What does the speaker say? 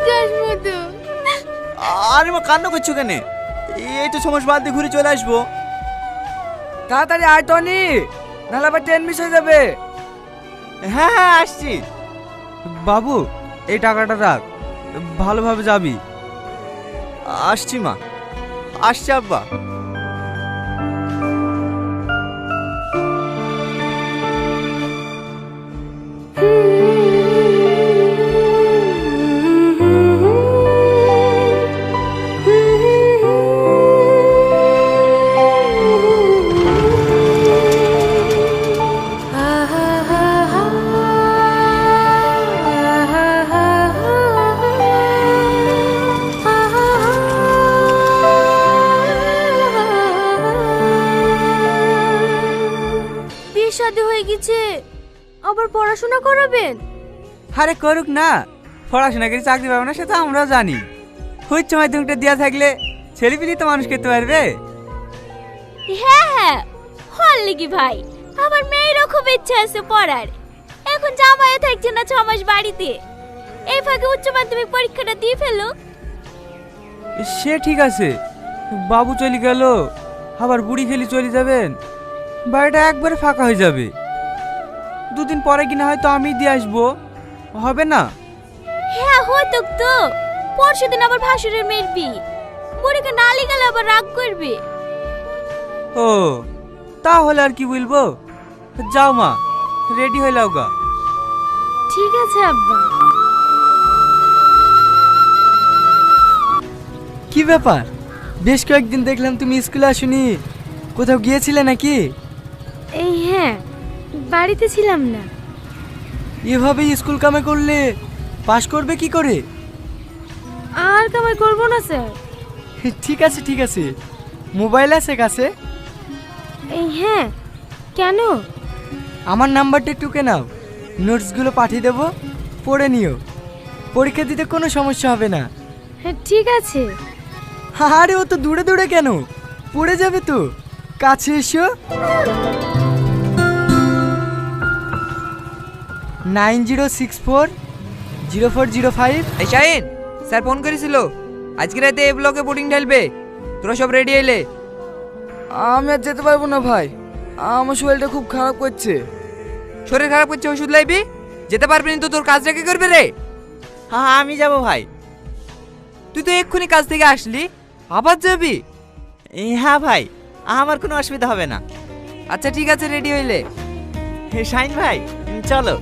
যাস মতো। আরে মা কান্না করছো কেন? এই তো সময় বাদ দিয়ে ঘুরে চলে আসবো। তাড়াতাড়ি আয় টনি, নাহলে আবার ট্রেন মিস হয়ে যাবে। হ্যাঁ হ্যাঁ আসছি। বাবু এই টাকাটা রাখ, ভালোভাবে যাবি। আসছি মা, আসছি আব্বা। বিয়ে শাদী হয়ে গেছে, আবার পড়াশোনা করাবেন? আরে করুক না, পড়াশোনা করে চাকরি পাবে না সেটা আমরাও জানি। উচ্চ মাধ্যমিকটা দেওয়া থাকলে ছেলেপিলি তো মানুষ করতে পারবে। হ্যাঁ হ্যাঁ, হল লিগি ভাই, আমার মেয়েরও খুব ইচ্ছা আছে পড়ার। এখন জামাইও থাকছে না 6 মাস বাড়িতে, এই ফাঁকে উচ্চ মাধ্যমিক পরীক্ষাটা দিয়ে ফেলো। সে ঠিক আছে, বাবু চলে গেল, আবার বুড়ি খেলি চলে যাবেন, বাড়িটা একবারে ফাঁকা হয়ে যাবে। দুদিন পরে কিনা হয়তো আমি দিয়ে আসবো, হবে না? হ্যাঁ হতো তো, পরশুদিন আবার ভাসুরের মেয়ের বিয়ে, বুড়িকে নালি গেলে আবার রাগ করবে। ও তাহলে আর কি বলবো, যাও মা, রেডি হয়ে লাও গা। ঠিক আছে আব্বা। কি ব্যাপার, বেশ কয়েকদিন দেখলাম তুমি স্কুলে আসুনি, কোথাও গিয়েছিলে নাকি? এই হ্যাঁ, বাড়িতে ছিলাম না। এভাবে স্কুল কামে করলে পাশ করবে কি করে? আর কামাই করবো না স্যার। ঠিক আছে ঠিক আছে, মোবাইল আছে কাছে? এই হ্যাঁ, কেন? আমার নাম্বারটা একটু নাও, নোটসগুলো পাঠিয়ে দেবো, পড়ে নিও, পরীক্ষা দিতে কোনো সমস্যা হবে না। হ্যাঁ ঠিক আছে। আরে ও তো দূরে দূরে কেন, পড়ে যাবে তো, কাছে এসো। 90640405। এই শাহিন, স্যার ফোন করেছিল, আজকে রাতে এই ব্লকে বোর্ডিং ঢালবে, তোরা সব রেডি এলে। আমি আর যেতে পারবো না ভাই, আমার শরীরটা খুব খারাপ করছে। শরীর খারাপ করছে, ওষুধ লাইবি, যেতে পারবি না তো তোর কাজটা কি করবে রে? হ্যাঁ আমি যাব ভাই। তুই তো এক্ষুনি কাজ থেকে আসলি, আবার যাবি? হ্যাঁ ভাই, আমার কোনো অসুবিধা হবে না। আচ্ছা ঠিক আছে, রেডি হইলে। শাইন ভাই চলো।